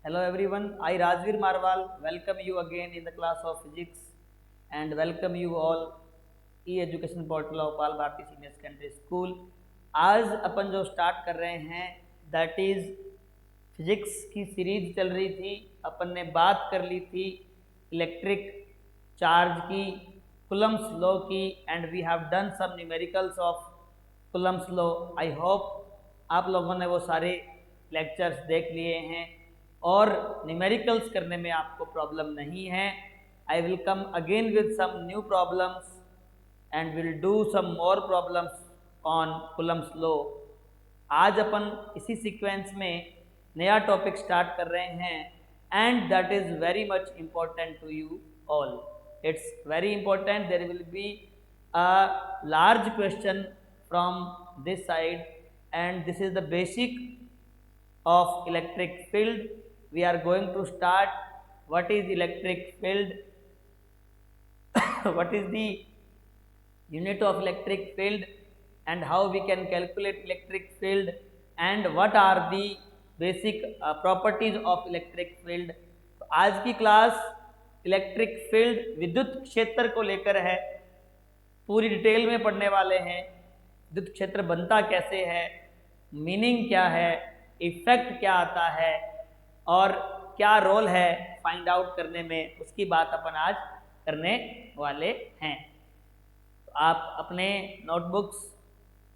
Hello everyone, I Rajveer Marwal welcome you again in the class of physics and welcome you all e-education portal of Pal Bharti Senior Secondary School। आज अपन जो start कर रहे हैं that is physics की series चल रही थी। अपन ने बात कर ली थी इलेक्ट्रिक चार्ज की, कुलम्स लॉ की and we have done some numericals of Coulomb's law. I hope आप लोगों ने वो सारे लेक्चर्स देख लिए हैं और न्यूमेरिकल्स करने में आपको प्रॉब्लम नहीं है। I will come again with some new problems and will do some more problems on Coulomb's law. आज अपन इसी सीक्वेंस में नया टॉपिक स्टार्ट कर रहे हैं and that is very much important to you all. It's very important. There will be a large question from this side and this is the basic of electric field. We are going to start what is electric field, what is the unit of electric field and how we can calculate electric field and what are the basic properties of electric field। तो आज की class electric field विद्युत क्षेत्र को लेकर है, पूरी detail में पढ़ने वाले हैं। विद्युत क्षेत्र बनता कैसे है, मीनिंग क्या है, इफेक्ट क्या आता है और क्या रोल है फाइंड आउट करने में, उसकी बात अपन आज करने वाले हैं। तो आप अपने नोटबुक्स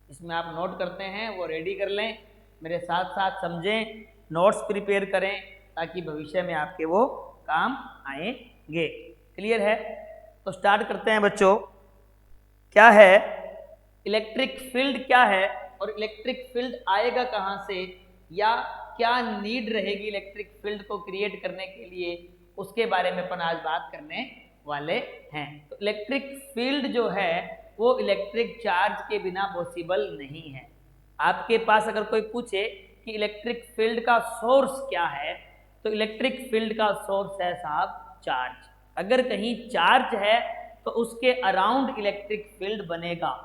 इसमें आप नोट करते हैं वो रेडी कर लें, मेरे साथ साथ समझें, नोट्स प्रिपेयर करें ताकि भविष्य में आपके वो काम आएंगे। क्लियर है? तो स्टार्ट करते हैं बच्चों। क्या है इलेक्ट्रिक फील्ड, क्या है और इलेक्ट्रिक फील्ड आएगा कहाँ से या क्या नीड रहेगी इलेक्ट्रिक फील्ड को क्रिएट करने के लिए, उसके बारे में अपन आज बात करने वाले हैं। तो इलेक्ट्रिक फील्ड जो है वो इलेक्ट्रिक चार्ज के बिना पॉसिबल नहीं है। आपके पास अगर कोई पूछे कि इलेक्ट्रिक फील्ड का सोर्स क्या है, तो इलेक्ट्रिक फील्ड का सोर्स है साहब चार्ज। अगर कहीं चार्ज है तो उसके अराउंड इलेक्ट्रिक फील्ड बनेगा,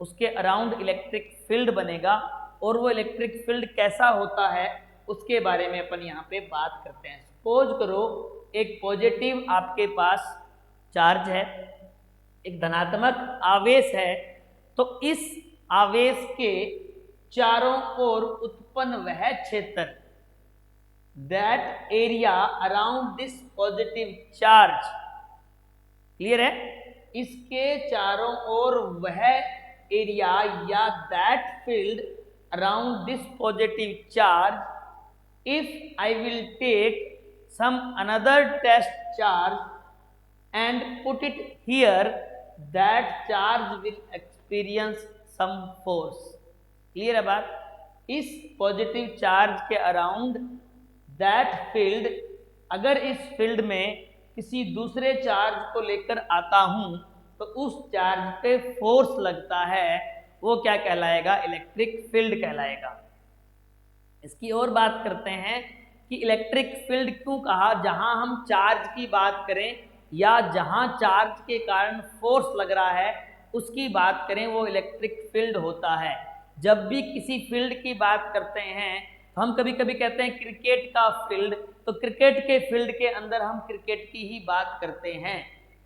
उसके अराउंड इलेक्ट्रिक फील्ड बनेगा। और वो इलेक्ट्रिक फील्ड कैसा होता है उसके बारे में अपन यहाँ पे बात करते हैं। सपोज करो एक पॉजिटिव आपके पास चार्ज है, एक धनात्मक आवेश है, तो इस आवेश के चारों ओर उत्पन्न वह क्षेत्र, that area around this positive charge, clear है, इसके चारों ओर वह एरिया या that field around this positive charge, if I will take some another test charge and put it here, that charge will experience some force. Clear है बात? इस positive charge के अराउंड दैट फील्ड, अगर इस field में किसी दूसरे charge को लेकर आता हूं तो उस चार्ज पे फोर्स लगता है, वो क्या कहलाएगा? इलेक्ट्रिक फील्ड कहलाएगा। इसकी और बात करते हैं कि इलेक्ट्रिक फील्ड क्यों कहा, जहां हम चार्ज की बात करें या जहां चार्ज के कारण फोर्स लग रहा है उसकी बात करें, वो इलेक्ट्रिक फील्ड होता है। जब भी किसी फील्ड की बात करते हैं तो हम कभी कभी कहते हैं क्रिकेट का फील्ड, तो क्रिकेट के फील्ड के अंदर हम क्रिकेट की ही बात करते हैं।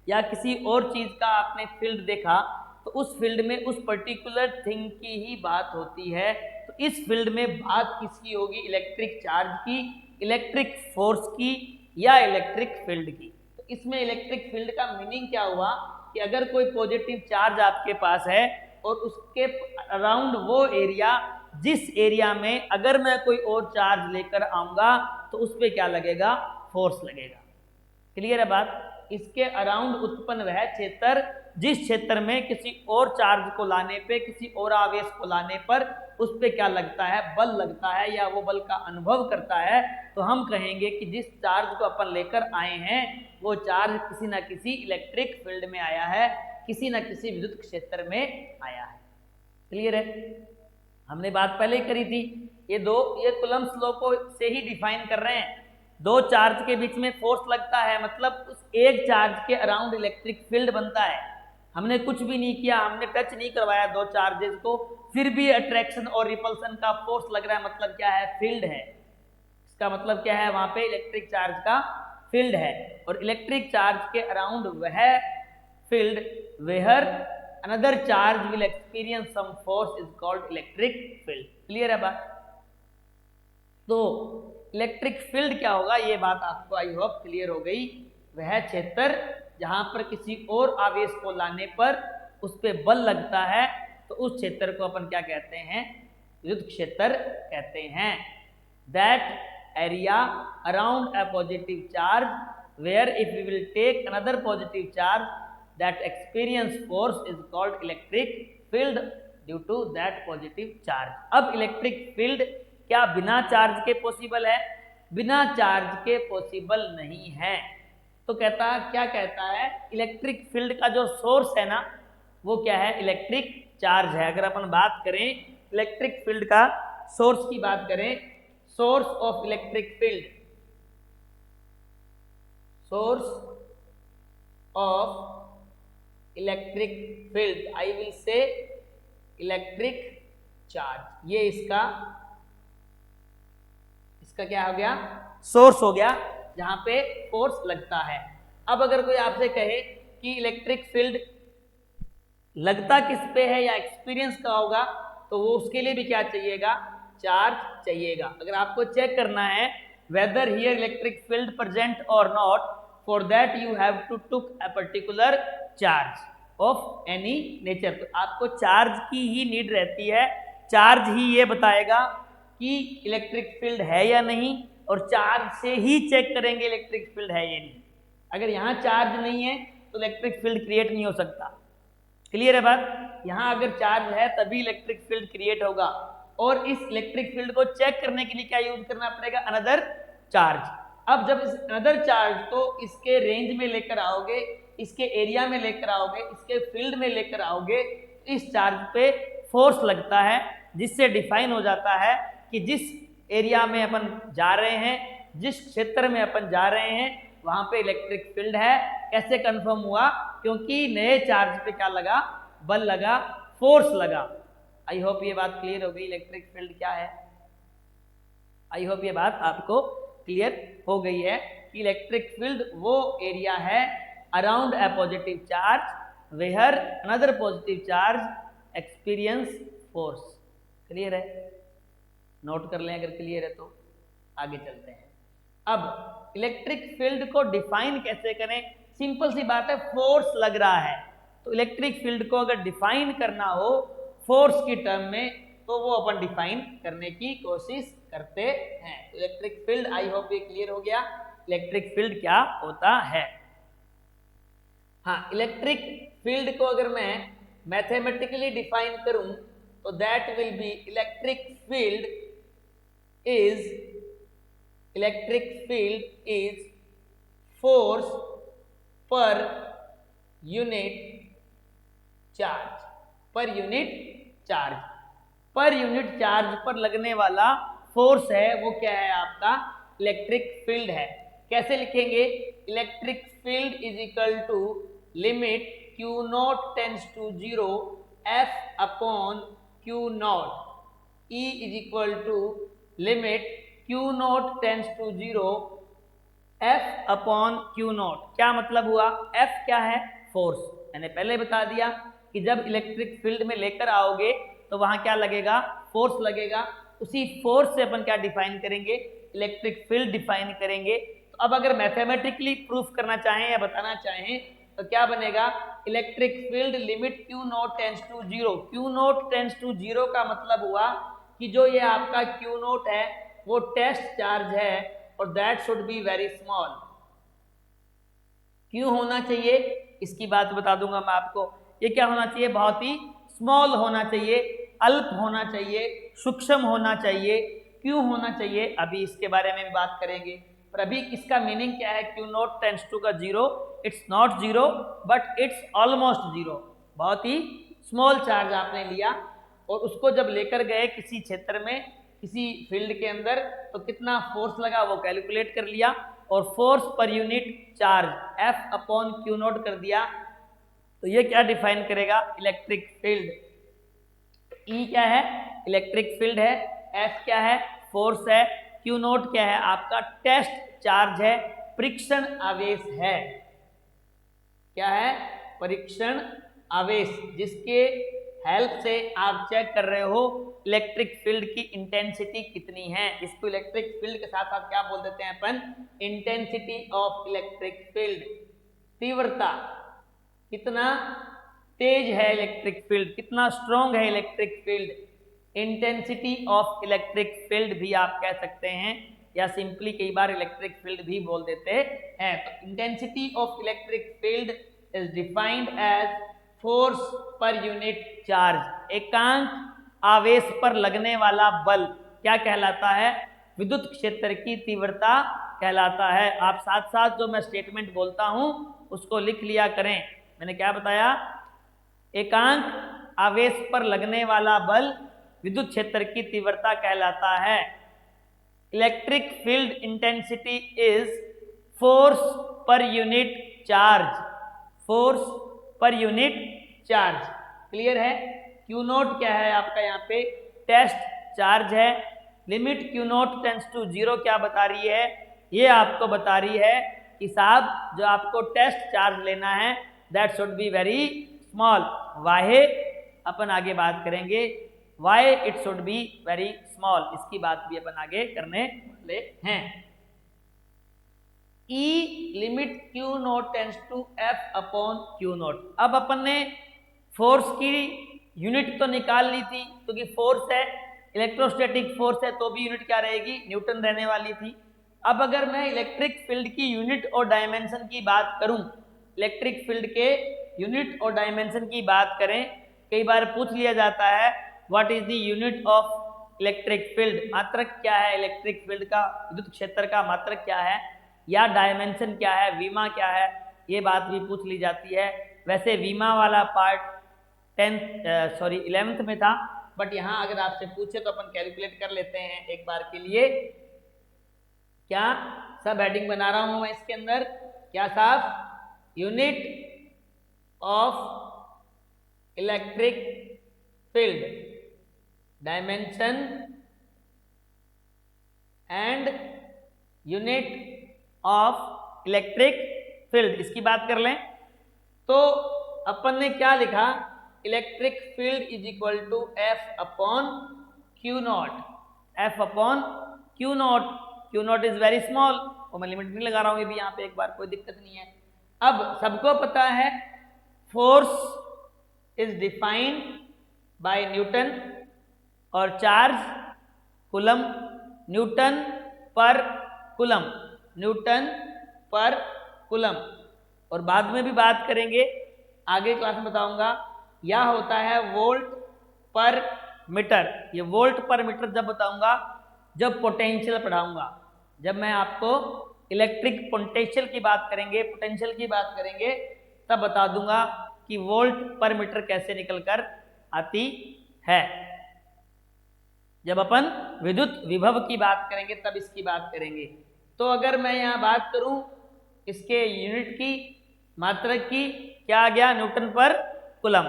या किसी और चीज का आपने फील्ड देखा तो उस फील्ड में उस पर्टिकुलर थिंग की ही बात होती है। तो इस फील्ड में बात किसकी होगी? इलेक्ट्रिक चार्ज की, इलेक्ट्रिक फोर्स की या इलेक्ट्रिक फील्ड की। तो इसमें इलेक्ट्रिक फील्ड का मीनिंग क्या हुआ कि अगर कोई पॉजिटिव चार्ज आपके पास है और उसके अराउंड वो एरिया, जिस एरिया में अगर मैं कोई और चार्ज लेकर आऊंगा तो उस पर क्या लगेगा? फोर्स लगेगा। क्लियर है बात? इसके अराउंड उत्पन्न वह क्षेत्र, जिस क्षेत्र में किसी और चार्ज को लाने पे, किसी और आवेश को लाने पर उस पे क्या लगता है? बल लगता है या वो बल का अनुभव करता है। तो हम कहेंगे कि जिस चार्ज को अपन लेकर आए हैं वो चार्ज किसी ना किसी इलेक्ट्रिक फील्ड में आया है, किसी ना किसी विद्युत क्षेत्र में आया है। क्लियर है? हमने बात पहले ही करी थी। ये कुलम्स लॉ को से ही डिफाइन कर रहे हैं। दो चार्ज के बीच में फोर्स लगता है, मतलब उस एक चार्ज के अराउंड इलेक्ट्रिक फील्ड बनता है। हमने कुछ भी नहीं किया, हमने टच नहीं करवाया दो चार्जेस को, फिर भी अट्रैक्शन और रिपल्सन का फोर्स लग रहा है, मतलब क्या है? फील्ड है। इसका मतलब क्या है, वहां पे इलेक्ट्रिक चार्ज का फील्ड है, और इलेक्ट्रिक चार्ज के अराउंड वह field where another charge will experience some force is called electric field. Clear है बात? तो इलेक्ट्रिक फील्ड क्या होगा, ये बात आपको आई होप क्लियर हो गई। वह क्षेत्र जहां पर किसी और आवेश को लाने पर उस पर बल लगता है, तो उस क्षेत्र को अपन क्या कहते हैं, विद्युत क्षेत्र कहते हैं। That area around a positive charge where if we will take another positive charge that experience force is called electric field due to that positive charge. अब इलेक्ट्रिक फील्ड क्या बिना चार्ज के पॉसिबल है? बिना चार्ज के possible नहीं है। तो क्या कहता है, इलेक्ट्रिक फील्ड का जो सोर्स है ना, वो क्या है, इलेक्ट्रिक चार्ज है। अगर अपन बात करें इलेक्ट्रिक फील्ड का सोर्स की बात करें, source of electric field, source of electric field, I will say electric charge. ये इसका क्या हो गया, सोर्स हो गया, जहां पे फोर्स लगता है। अब अगर कोई आपसे कहे कि इलेक्ट्रिक फील्ड लगता किस पे है या एक्सपीरियंस का होगा, तो वो उसके लिए भी क्या चाहिएगा, चार्ज चाहिएगा। अगर आपको चेक करना है whether here electric field present और not, for that you have to took a particular charge of any nature. तो आपको चार्ज की ही नीड रहती है, चार्ज ही ये बताएगा कि इलेक्ट्रिक फील्ड है या नहीं, और चार्ज से ही चेक करेंगे इलेक्ट्रिक फील्ड है या नहीं। अगर यहाँ चार्ज नहीं है तो इलेक्ट्रिक फील्ड क्रिएट नहीं हो सकता। क्लियर है बात? यहाँ अगर चार्ज है तभी इलेक्ट्रिक फील्ड क्रिएट होगा, और इस इलेक्ट्रिक फील्ड को चेक करने के लिए क्या यूज करना पड़ेगा, अनदर चार्ज। अब जब इस अनदर चार्ज को इसके रेंज में लेकर आओगे, इसके एरिया में लेकर आओगे, इसके फील्ड में लेकर आओगे, इस चार्ज पे फोर्स लगता है, जिससे डिफाइन हो जाता है कि जिस एरिया में अपन जा रहे हैं, जिस क्षेत्र में अपन जा रहे हैं, वहां पे इलेक्ट्रिक फील्ड है। कैसे कंफर्म हुआ? क्योंकि नए चार्ज पे क्या लगा, बल लगा, फोर्स लगा। आई होप ये बात क्लियर हो गई, इलेक्ट्रिक फील्ड क्या है। आई होप ये बात आपको क्लियर हो गई है कि इलेक्ट्रिक फील्ड वो एरिया है around a positive charge where another positive charge experience force. Clear है? नोट कर लें अगर क्लियर है तो आगे चलते हैं। अब इलेक्ट्रिक फील्ड को डिफाइन कैसे करें? सिंपल सी बात है, फोर्स लग रहा है, तो इलेक्ट्रिक फील्ड को अगर डिफाइन करना हो फोर्स की टर्म में, तो वो अपन डिफाइन करने की कोशिश करते हैं। इलेक्ट्रिक फील्ड, आई होप ये क्लियर हो गया, इलेक्ट्रिक फील्ड क्या होता है। हाँ, इलेक्ट्रिक फील्ड को अगर मैं मैथमेटिकली डिफाइन करूं तो that will be electric field is force per unit charge, पर यूनिट चार्ज पर लगने वाला फोर्स है, वो क्या है आपका, इलेक्ट्रिक फील्ड है। कैसे लिखेंगे? Electric field is equal to limit Q naught tends to 0 F upon Q naught, E is equal to limit Q naught tends to 0 F upon Q naught. क्या मतलब हुआ? F क्या है? फोर्स। मैंने पहले बता दिया कि जब इलेक्ट्रिक फील्ड में लेकर आओगे तो वहां क्या लगेगा, फोर्स लगेगा। उसी फोर्स से अपन क्या डिफाइन करेंगे, इलेक्ट्रिक फील्ड डिफाइन करेंगे। तो अब अगर मैथमेटिकली प्रूफ करना चाहें या बताना चाहें तो क्या बनेगा, electric field limit Q naught tends to 0। Q naught tends to 0 का मतलब हुआ कि जो ये आपका Q नोट है वो टेस्ट चार्ज है, और that should be very small. क्यों होना चाहिए इसकी बात बता दूंगा मैं आपको। ये क्या होना चाहिए, बहुत ही स्मॉल होना चाहिए, अल्प होना चाहिए, सूक्ष्म होना चाहिए। क्यों होना चाहिए, अभी इसके बारे में भी बात करेंगे, पर अभी इसका मीनिंग क्या है। Q नोट टेंस टू का 0, it's not 0 but it's almost 0। बहुत ही स्मॉल चार्ज आपने लिया और उसको जब लेकर गए किसी क्षेत्र में, किसी फील्ड के अंदर, तो कितना फोर्स लगा वो कैलकुलेट कर लिया, और force per unit charge F upon Q note कर दिया। तो ये क्या डिफाइन करेगा, इलेक्ट्रिक फील्ड। E क्या है, इलेक्ट्रिक फील्ड है, F क्या है, फोर्स है, क्यू नॉट क्या है? आपका टेस्ट चार्ज है, परीक्षण आवेश है। क्या है? परीक्षण आवेश, जिसके हेल्प से आप चेक कर रहे हो इलेक्ट्रिक फील्ड की इंटेंसिटी कितनी है। इसको इलेक्ट्रिक फील्ड के साथ साथ क्या बोल देते हैं अपन? इंटेंसिटी ऑफ इलेक्ट्रिक फील्ड, तीव्रता, कितना तेज है इलेक्ट्रिक फील्ड, कितना स्ट्रॉन्ग है electric field. Intensity of electric field भी आप कह सकते हैं, या सिंपली कई बार इलेक्ट्रिक फील्ड भी बोल देते हैं। तो intensity of electric field is defined as force per unit charge. एकांक आवेश पर लगने वाला बल क्या कहलाता है? विद्युत क्षेत्र की तीव्रता कहलाता है। आप साथ साथ जो मैं स्टेटमेंट बोलता हूं उसको लिख लिया करें। मैंने क्या बताया? एकांक आवेश पर लगने वाला बल विद्युत क्षेत्र की तीव्रता कहलाता है। Electric field intensity is force per unit charge, force per unit charge. Clear है? क्यू नॉट क्या है आपका? यहाँ पे टेस्ट चार्ज है। Limit Q naught tends to 0 क्या बता रही है? ये आपको बता रही है कि साहब जो आपको टेस्ट चार्ज लेना है that should be very small. Why अपन आगे बात करेंगे, why it should be very small, इसकी बात भी अपन आगे करने वाले हैं। E limit Q naught tends to F upon Q naught. अब अपन ने फोर्स की यूनिट तो निकाल ली थी, क्योंकि फोर्स है, इलेक्ट्रोस्टैटिक फोर्स है, तो भी यूनिट क्या रहेगी? न्यूटन रहने वाली थी। अब अगर मैं इलेक्ट्रिक फील्ड की यूनिट और डायमेंशन की बात करूं, इलेक्ट्रिक फील्ड के यूनिट और डायमेंशन की बात करें, कई बार पूछ लिया जाता है what is the unit of electric field? मात्रक क्या है इलेक्ट्रिक फील्ड का, विद्युत क्षेत्र का मात्रक क्या है, या डायमेंशन क्या है, वीमा क्या है, ये बात भी पूछ ली जाती है। वैसे वीमा वाला पार्ट 11th में था, बट यहाँ अगर आपसे पूछे तो अपन कैलकुलेट कर लेते हैं एक बार के लिए। क्या सब हेडिंग बना रहा हूं मैं इसके अंदर? क्या साहब? Unit of electric field, dimension and unit of electric field, इसकी बात कर लें तो अपन ने क्या लिखा? Electric field is equal to F upon Q naught, F upon Q naught. Q naught is very small, और मैं लिमिट नहीं लगा रहा हूं ये भी यहाँ पे एक बार, कोई दिक्कत नहीं है। अब सबको पता है force is defined by Newton और चार्ज कूलम, न्यूटन पर कूलम, न्यूटन पर कूलम। और बाद में भी बात करेंगे, आगे क्लास में बताऊंगा, यह होता है वोल्ट पर मीटर। ये वोल्ट पर मीटर जब बताऊंगा जब पोटेंशियल पढ़ाऊंगा, जब मैं आपको इलेक्ट्रिक पोटेंशियल की बात करेंगे, पोटेंशियल की बात करेंगे, तब बता दूंगा कि वोल्ट पर मीटर कैसे निकल कर आती है। जब अपन विद्युत विभव की बात करेंगे तब इसकी बात करेंगे। तो अगर मैं यहाँ बात करूं इसके यूनिट की, मात्रक की, क्या आ गया? न्यूटन पर कूलम,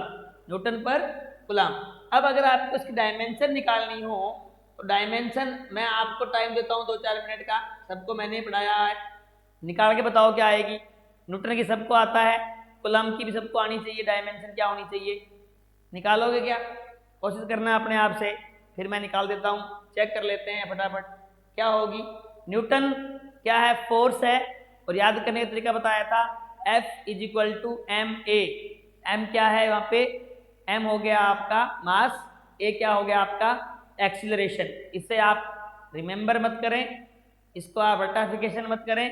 न्यूटन पर कूलम। अब अगर आपको इसकी डायमेंशन निकालनी हो तो डायमेंशन मैं आपको टाइम देता हूँ 2-4 मिनट का, सबको मैंने पढ़ाया है, निकाल के बताओ क्या आएगी। न्यूटन की सबको आता है, कूलम की भी सबको आनी चाहिए, डायमेंशन क्या होनी चाहिए? निकालोगे क्या? कोशिश करना अपने आप से, फिर मैं निकाल देता हूँ, चेक कर लेते हैं फटाफट क्या होगी। न्यूटन क्या है? फोर्स है, और याद करने का तरीका बताया था, F is equal to M A. M क्या है वहाँ पे? एम हो गया आपका मास, ए क्या हो गया आपका? एक्सीलरेशन। इसे आप रिमेंबर मत करें, इसको आप रटाफिकेशन मत करें,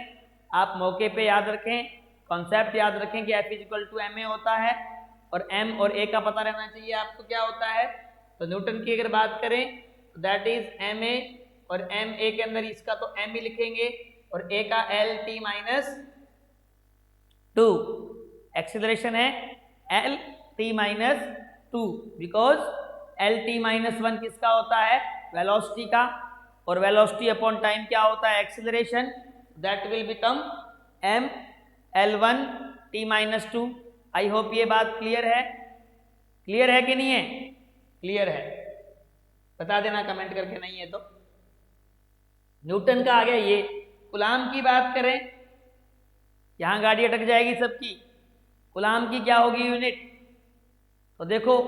आप मौके पे याद रखें, कॉन्सेप्ट याद रखें कि F is equal to M A होता है, और एम और ए का पता रहना चाहिए आपको क्या होता है। तो न्यूटन की अगर बात करें तो दैट इज एम ए, और एम ए के अंदर इसका तो एम ही लिखेंगे, और ए का एल टी माइनस 2, एक्सीलरेशन है L T minus 2, because L T minus 1 किसका होता है? वेलोसिटी का, और वेलोसिटी अपॉन टाइम क्या होता है? Acceleration. That will become M L1 t minus 2। I hope ये बात क्लियर है। क्लियर है कि नहीं है? क्लियर है, बता देना कमेंट करके नहीं है तो। न्यूटन का आ गया ये। कूलाम की बात करें, यहां गाड़ी अटक जाएगी सबकी। कूलाम की क्या होगी यूनिट? तो देखो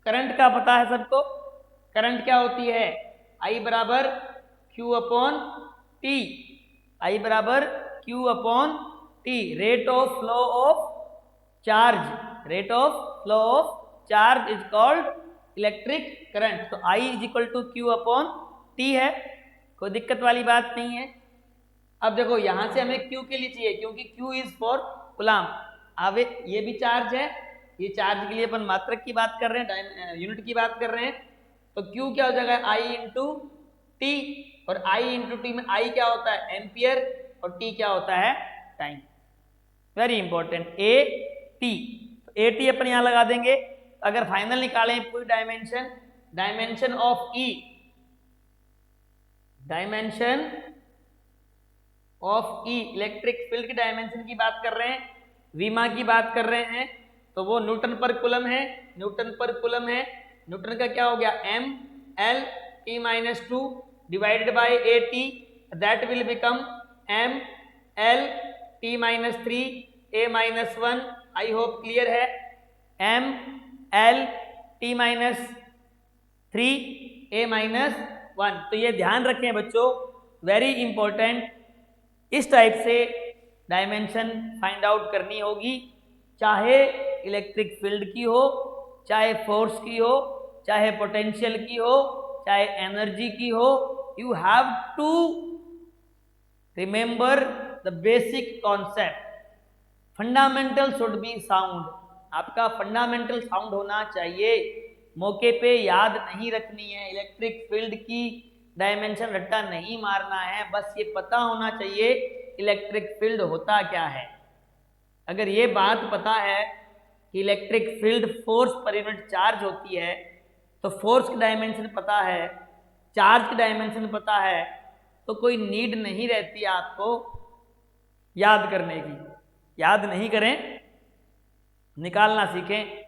करंट का पता है सबको, करंट क्या होती है? आई बराबर क्यू अपॉन टी। आई बराबर Q upon T, rate of flow of charge. Rate of flow of charge is called electric current. तो I is equal to Q upon T है, कोई दिक्कत वाली बात नहीं है। अब देखो यहां से हमें क्यू के लिए चाहिए, क्योंकि क्यू इज फॉर कूलाम। अब ये भी चार्ज है, ये चार्ज के लिए अपन मात्रक की बात कर रहे हैं, यूनिट की बात कर रहे हैं। तो क्यू क्या हो जाएगा? आई इंटू टी। और आई इंटू टी में आई क्या होता है? एम्पियर। और टी क्या होता है? Time. Very important, A T. A T अपन यहां लगा देंगे। अगर फाइनल निकालें पूरी dimension, dimension of E, dimension of E, electric field की डायमेंशन की बात कर रहे हैं, वीमा की बात कर रहे हैं, तो वो न्यूटन पर कूलम है। न्यूटन पर कूलम है। न्यूटन का क्या हो गया? M L T minus two divided by A T, that will become M L T minus three A minus one. I hope clear है। M L T minus three A minus one. तो ये ध्यान रखें बच्चों, very important. इस type से dimension find out करनी होगी, चाहे इलेक्ट्रिक फील्ड की हो, चाहे फोर्स की हो, चाहे पोटेंशियल की हो, चाहे एनर्जी की हो। You have to remember the basic concept. Fundamental should be sound. आपका फंडामेंटल साउंड होना चाहिए। मौके पे याद नहीं रखनी है, इलेक्ट्रिक फील्ड की डायमेंशन रट्टा नहीं मारना है, बस ये पता होना चाहिए इलेक्ट्रिक फील्ड होता क्या है। अगर ये बात पता है कि electric field force per unit charge होती है, तो फोर्स की डायमेंशन पता है, चार्ज की डायमेंशन पता है, तो कोई नीड नहीं रहती आपको याद करने की। याद नहीं करें, निकालना सीखें,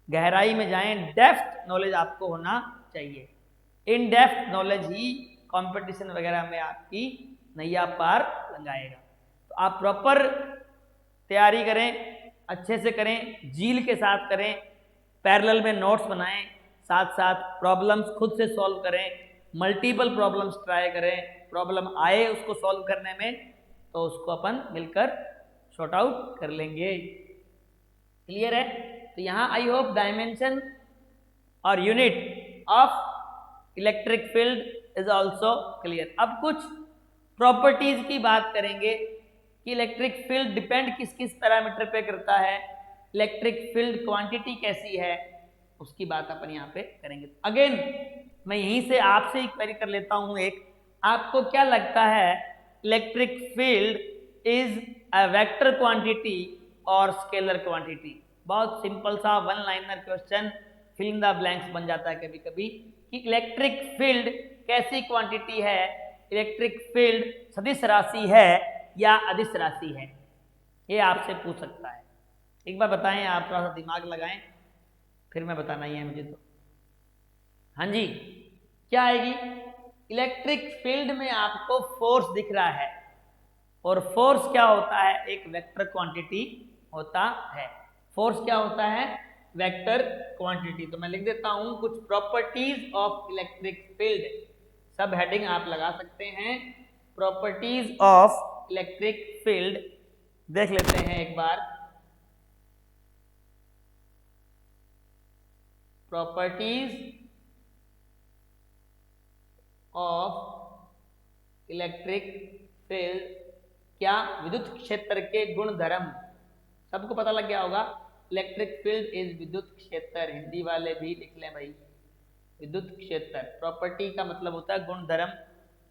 गहराई में जाएं, डेप्थ नॉलेज आपको होना चाहिए। In depth knowledge he competition वगैरह में आपकी नैया पार लगाएगा। तो आप प्रॉपर तैयारी करें, अच्छे से करें, जील के साथ करें, पैरेलल में नोट्स बनाएं, साथ साथ प्रॉब्लम्स खुद से सॉल्व करें, मल्टीपल प्रॉब्लम्स ट्राई करें। प्रॉब्लम आए उसको सॉल्व करने में, तो उसको अपन मिलकर शॉर्ट आउट कर लेंगे। क्लियर है? तो यहाँ आई होप डायमेंशन और unit of electric field is also clear. अब कुछ प्रॉपर्टीज की बात करेंगे कि इलेक्ट्रिक फील्ड डिपेंड किस किस पैरामीटर पे करता है, इलेक्ट्रिक फील्ड क्वांटिटी कैसी है, उसकी बात अपन यहाँ पे करेंगे। अगेन मैं यहीं से आपसे एक क्वेरी कर लेता हूँ एक, आपको क्या लगता है electric field is a vector quantity और स्केलर क्वांटिटी? बहुत सिंपल सा one liner question, fill in the blanks बन जाता है कभी कभी कि इलेक्ट्रिक फील्ड कैसी क्वांटिटी है, इलेक्ट्रिक फील्ड सदिश राशि है या अदिश राशि है, ये आपसे पूछ सकता है। एक बार बताएं, आप थोड़ा सा दिमाग लगाएं, फिर मैं बताना ही है मुझे तो। हाँ जी, क्या आएगी? इलेक्ट्रिक फील्ड में आपको फोर्स दिख रहा है, और फोर्स क्या होता है? एक वेक्टर क्वांटिटी होता है। फोर्स क्या होता है? Vector quantity. तो मैं लिख देता हूं कुछ प्रॉपर्टीज ऑफ इलेक्ट्रिक फील्ड, सब हेडिंग आप लगा सकते हैं, प्रॉपर्टीज ऑफ इलेक्ट्रिक फील्ड। देख लेते हैं एक बार, प्रॉपर्टीज ऑफ इलेक्ट्रिक फील्ड। क्या? विद्युत क्षेत्र के गुणधर्म, सबको पता लग गया होगा। इलेक्ट्रिक फील्ड इज विद्युत क्षेत्र, हिंदी वाले भी लिख लें भाई, विद्युत क्षेत्र। प्रॉपर्टी का मतलब होता है गुणधर्म,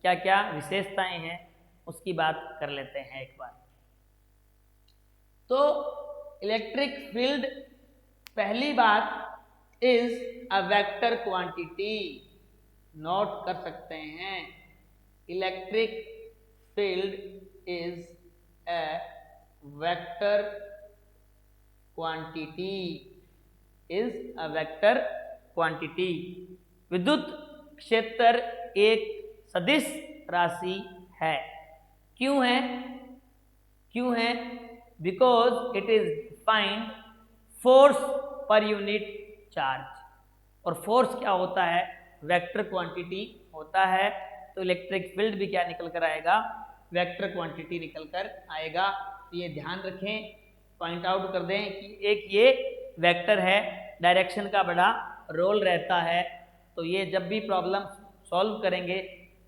क्या क्या विशेषताएं हैं उसकी बात कर लेते हैं एक बार। तो इलेक्ट्रिक फील्ड, पहली बात is a vector quantity, note कर सकते हैं। Electric field is a vector quantity, is a vector quantity. विद्युत क्षेत्र एक सदिश राशि है। क्यों है? क्यों है? Because it is defined force per unit charge, और फोर्स क्या होता है? वेक्टर क्वांटिटी होता है। तो इलेक्ट्रिक फील्ड भी क्या निकल कर आएगा? वेक्टर क्वांटिटी निकल कर आएगा। तो ये ध्यान रखें, पॉइंट आउट कर दें कि एक ये वेक्टर है, डायरेक्शन का बड़ा रोल रहता है। तो ये जब भी प्रॉब्लम सॉल्व करेंगे,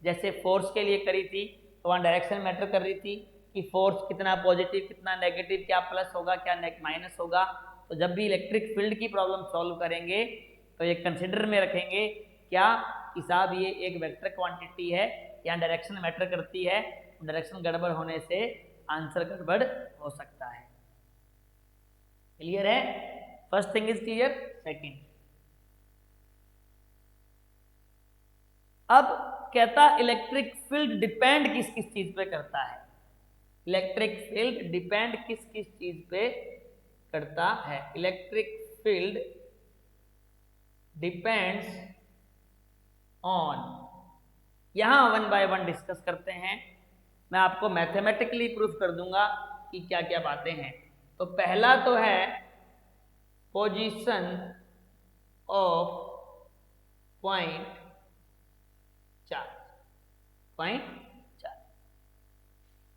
जैसे फोर्स के लिए करी थी तो वहाँ डायरेक्शन मैटर कर रही थी कि फोर्स कितना पॉजिटिव कितना नेगेटिव, क्या प्लस होगा क्या माइनस होगा। तो जब भी इलेक्ट्रिक फील्ड की प्रॉब्लम सॉल्व करेंगे तो ये कंसिडर में रखेंगे क्या कि साहब ये एक वेक्टर क्वांटिटी है, यहाँ डायरेक्शन मैटर करती है, डायरेक्शन गड़बड़ होने से आंसर गड़बड़ हो सकता है। क्लियर है? First thing is clear. Second, अब कहता इलेक्ट्रिक फील्ड डिपेंड किस किस चीज पे करता है? इलेक्ट्रिक फील्ड डिपेंड किस किस चीज पे करता है? इलेक्ट्रिक फील्ड डिपेंड्स ऑन, यहां वन बाय वन डिस्कस करते हैं। मैं आपको मैथमेटिकली प्रूफ कर दूंगा कि क्या क्या बातें हैं। तो पहला तो है position of point charge. Point charge,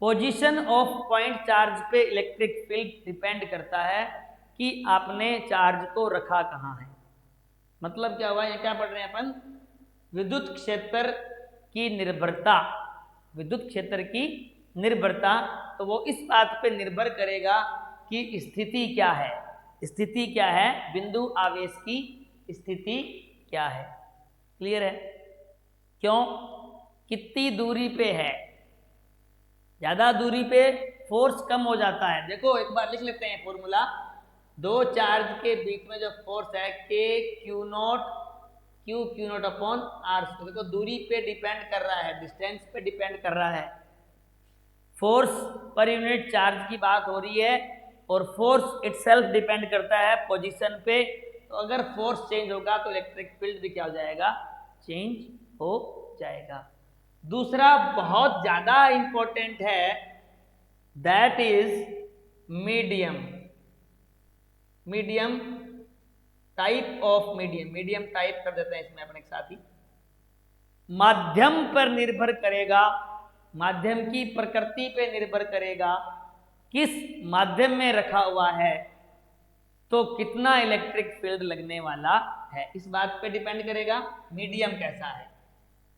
position of point charge पे इलेक्ट्रिक फील्ड डिपेंड करता है कि आपने चार्ज को रखा कहाँ है। मतलब क्या हुआ? ये क्या पढ़ रहे हैं अपन? विद्युत क्षेत्र की निर्भरता। विद्युत क्षेत्र की निर्भरता, तो वो इस बात पे निर्भर करेगा कि स्थिति क्या है। स्थिति क्या है? बिंदु आवेश की स्थिति क्या है। क्लियर है? क्यों? कितनी दूरी पे है? ज्यादा दूरी पे फोर्स कम हो जाता है। देखो एक बार लिख लेते हैं फॉर्मूला। दो चार्ज के बीच में जो फोर्स है के Q naught upon R square. देखो दूरी पे डिपेंड कर रहा है, डिस्टेंस पे डिपेंड कर रहा है। फोर्स पर यूनिट चार्ज की बात हो रही है और फोर्स इटसेल्फ डिपेंड करता है पोजीशन पे। तो अगर फोर्स चेंज होगा तो इलेक्ट्रिक फील्ड भी क्या हो जाएगा? चेंज हो जाएगा। दूसरा बहुत ज्यादा इंपॉर्टेंट है, that is medium. Medium type of medium type कर देते हैं इसमें अपने साथ ही। माध्यम पर निर्भर करेगा, माध्यम की प्रकृति पे निर्भर करेगा, किस माध्यम में रखा हुआ है तो कितना इलेक्ट्रिक फील्ड लगने वाला है, इस बात पे डिपेंड करेगा मीडियम कैसा है।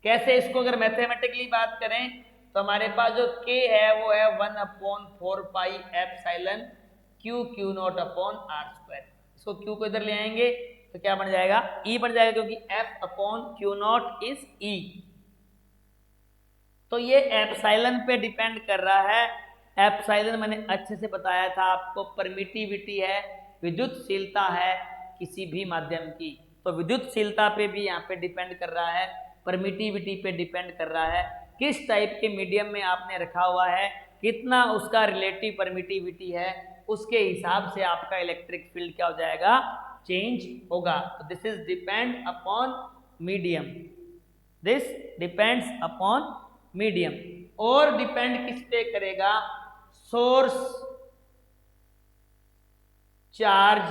कैसे? इसको अगर मैथमेटिकली बात करें तो हमारे पास जो k है वो है 1/4 pi epsilon Q naught upon R square. इसको q को इधर ले आएंगे तो क्या बन जाएगा? E बन जाएगा, क्योंकि F upon Q naught is E। तो ये एप्सिलॉन पे डिपेंड कर रहा है। एप्सिलॉन मैंने अच्छे से बताया था आपको, परमिटिविटी है, विद्युतशीलता है किसी भी माध्यम की। तो विद्युतशीलता पे भी यहाँ पे डिपेंड कर रहा है, परमिटिविटी पे डिपेंड कर रहा है, किस टाइप के मीडियम में आपने रखा हुआ है, कितना उसका रिलेटिव परमिटिविटी है, उसके हिसाब से आपका इलेक्ट्रिक फील्ड क्या हो जाएगा? चेंज होगा। तो this is depend upon medium, this depends upon medium. और डिपेंड किस पे करेगा? सोर्स चार्ज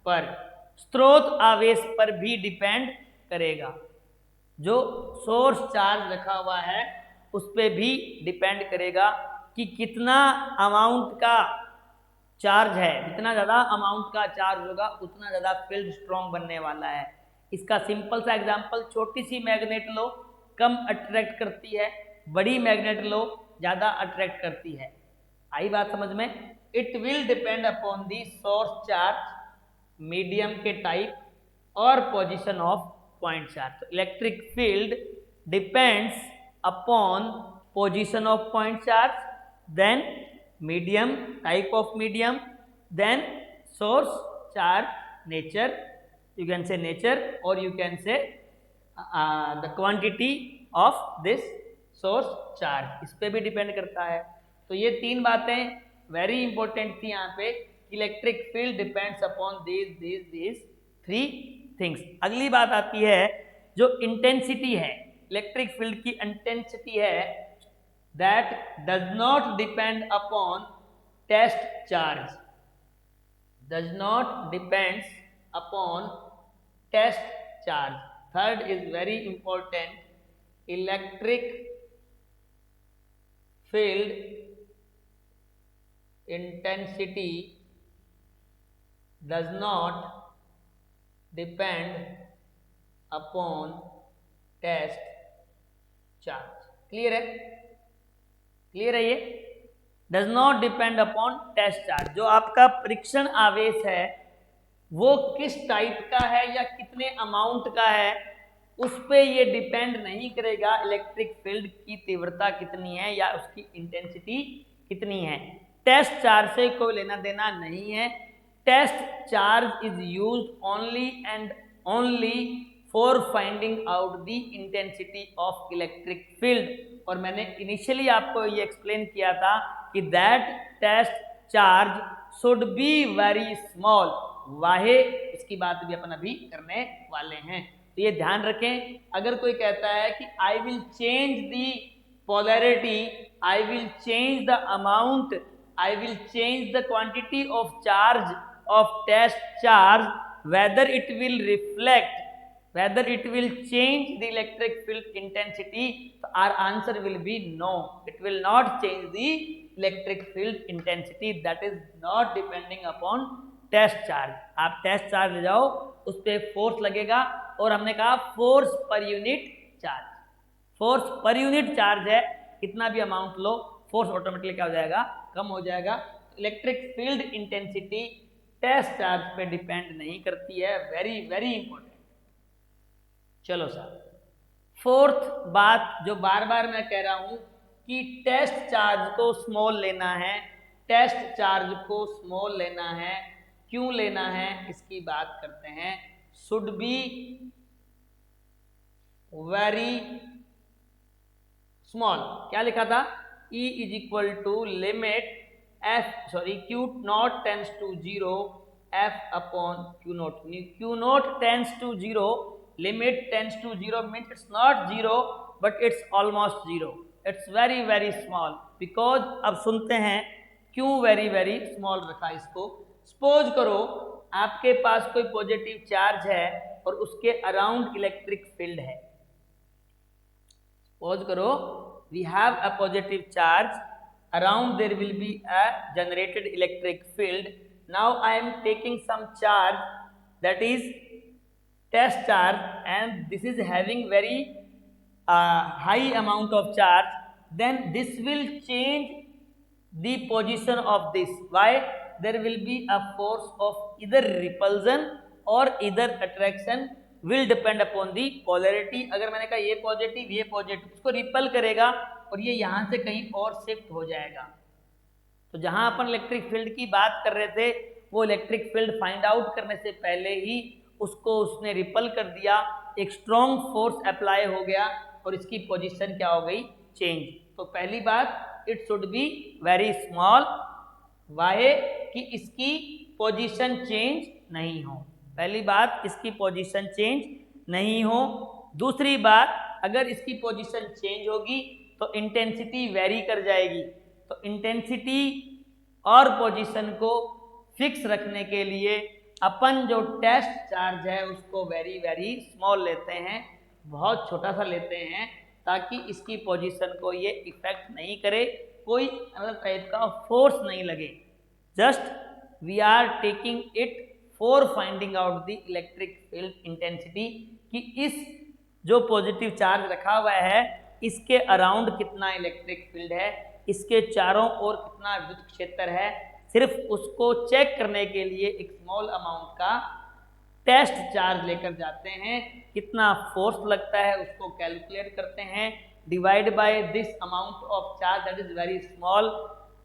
पर, स्रोत आवेश पर भी डिपेंड करेगा। जो सोर्स चार्ज रखा हुआ है उस पर भी डिपेंड करेगा कि कितना अमाउंट का चार्ज है। जितना ज़्यादा अमाउंट का चार्ज होगा उतना ज़्यादा फील्ड स्ट्रॉन्ग बनने वाला है। इसका सिंपल सा एग्जांपल, छोटी सी मैग्नेट लो, कम अट्रैक्ट करती है, बड़ी मैग्नेट लो, ज़्यादा अट्रैक्ट करती है। आई बात समझ में? It will depend upon the source charge, medium के टाइप और पोजीशन ऑफ पॉइंट चार्ज। तो electric field depends upon position of point charge, then medium, type of medium, then source charge, nature, you can say nature or you can say the quantity of this source charge, इस पे भी depend करता है। तो ये तीन बातें very important थी यहाँ पे। Electric field depends upon these 3 things. अगली बात आती है जो इंटेंसिटी है। इलेक्ट्रिक फील्ड की इंटेंसिटी है that does not depend upon test charge, does not depends upon test charge. Third is very important, electric field intensity does not depend upon test charge। Clear है? Clear है? ये does not depend upon test charge। जो आपका परीक्षण आवेश है वो किस टाइप का है या कितने अमाउंट का है उस पे ये डिपेंड नहीं करेगा इलेक्ट्रिक फील्ड की तीव्रता कितनी है या उसकी इंटेंसिटी कितनी है। टेस्ट चार्ज से कोई लेना देना नहीं है। Test charge is used only and only for finding out the intensity of electric field. और मैंने इनिशियली आपको ये एक्सप्लेन किया था कि that test charge should be very small. Why इसकी बात भी अपन अभी करने वाले हैं, तो ये ध्यान रखें। अगर कोई कहता है कि I will change the polarity, I will change the amount, I will change the quantity of charge of test charge, whether it will reflect, whether it will change the electric field intensity, so our answer will be no, it will not change the electric field intensity, that is not depending upon test charge। आप test charge ले जाओ, उस पर force लगेगा, और हमने कहा force per unit charge, force per unit charge है, कितना भी अमाउंट लो फोर्स ऑटोमेटिकली क्या हो जाएगा, कम हो जाएगा। Electric field intensity test charge पे डिपेंड नहीं करती है, वेरी वेरी इंपॉर्टेंट। चलो सर, फोर्थ बात जो बार बार मैं कह रहा हूं कि टेस्ट चार्ज को स्मॉल लेना है, टेस्ट चार्ज को स्मॉल लेना है, क्यों लेना है इसकी बात करते हैं। शुड बी वेरी स्मॉल, क्या लिखा था, E is equal to limit Q naught tends to 0 F upon Q naught। Q naught tends to 0, limit tends to 0 means it's not 0 but it's almost 0, it's very very small because अब सुनते हैं क्यों very very small रखा इसको। Suppose करो आपके पास कोई positive charge है और उसके अराउंड इलेक्ट्रिक फील्ड है। सपोज करो we have a positive charge, around there will be a generated electric field। Now I am taking some charge that is test charge and this is having very high amount of charge, then this will change the position of this। Why? There will be a force of either repulsion or either attraction, will depend upon the polarity। अगर मैंने कहा ये positive उसको ripple करेगा और ये यहाँ से कहीं और शिफ्ट हो जाएगा। तो जहाँ अपन इलेक्ट्रिक फील्ड की बात कर रहे थे वो इलेक्ट्रिक फील्ड फाइंड आउट करने से पहले ही उसको उसने रिपल कर दिया, एक स्ट्रॉन्ग फोर्स अप्लाई हो गया और इसकी पोजीशन क्या हो गई, चेंज। तो पहली बात it should be very small, why कि इसकी पोजीशन चेंज नहीं हो, पहली बात इसकी पोजीशन चेंज नहीं हो। दूसरी बात अगर इसकी पोजीशन चेंज होगी तो इंटेंसिटी वेरी कर जाएगी, तो इंटेंसिटी और पोजीशन को फिक्स रखने के लिए अपन जो टेस्ट चार्ज है उसको वेरी वेरी स्मॉल लेते हैं, बहुत छोटा सा लेते हैं ताकि इसकी पोजीशन को ये इफेक्ट नहीं करे, कोई अलग टाइप का फोर्स नहीं लगे। Just we are taking it for finding out the electric field intensity, कि इस जो पॉजिटिव चार्ज रखा हुआ है इसके अराउंड कितना इलेक्ट्रिक फील्ड है, इसके चारों ओर कितना विद्युत क्षेत्र है, सिर्फ उसको चेक करने के लिए एक स्मॉल अमाउंट का टेस्ट चार्ज लेकर जाते हैं, कितना फोर्स लगता है उसको कैलकुलेट करते हैं, divide by this amount of charge that is very small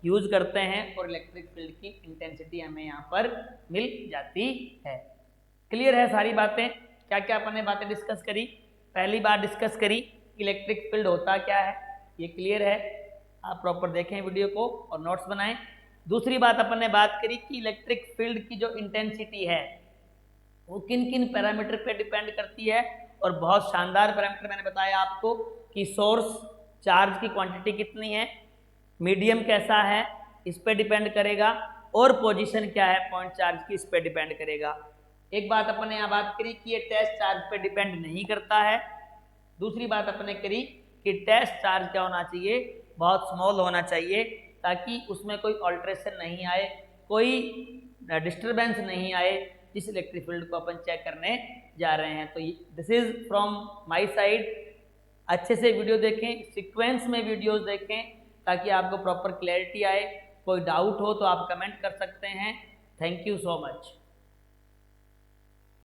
use करते हैं और इलेक्ट्रिक फील्ड की इंटेंसिटी हमें यहाँ पर मिल जाती है। क्लियर है सारी बातें? क्या क्या अपन ने बातें डिस्कस करी? पहली बार डिस्कस करी इलेक्ट्रिक फील्ड होता क्या है, ये क्लियर है, आप प्रॉपर देखें वीडियो को और नोट्स बनाएं। दूसरी बात अपन ने बात करी कि इलेक्ट्रिक फील्ड की जो इंटेंसिटी है वो किन किन पैरामीटर पे डिपेंड करती है और बहुत शानदार पैरामीटर मैंने बताया आपको कि सोर्स चार्ज की क्वांटिटी कितनी है, मीडियम कैसा है इस पे डिपेंड करेगा, और पोजीशन क्या है पॉइंट चार्ज की इस पे डिपेंड करेगा। एक बात अपने यहाँ बात करी कि ये टेस्ट चार्ज पे डिपेंड नहीं करता है। दूसरी बात अपने करी कि टेस्ट चार्ज क्या होना चाहिए, बहुत स्मॉल होना चाहिए, ताकि उसमें कोई ऑल्ट्रेशन नहीं आए, कोई डिस्टरबेंस नहीं आए जिस इलेक्ट्रिक फील्ड को अपन चेक करने जा रहे हैं। तो this is from my side. अच्छे से वीडियो देखें, सीक्वेंस में वीडियोस देखें ताकि आपको प्रॉपर क्लैरिटी आए। कोई डाउट हो तो आप कमेंट कर सकते हैं। Thank you so much.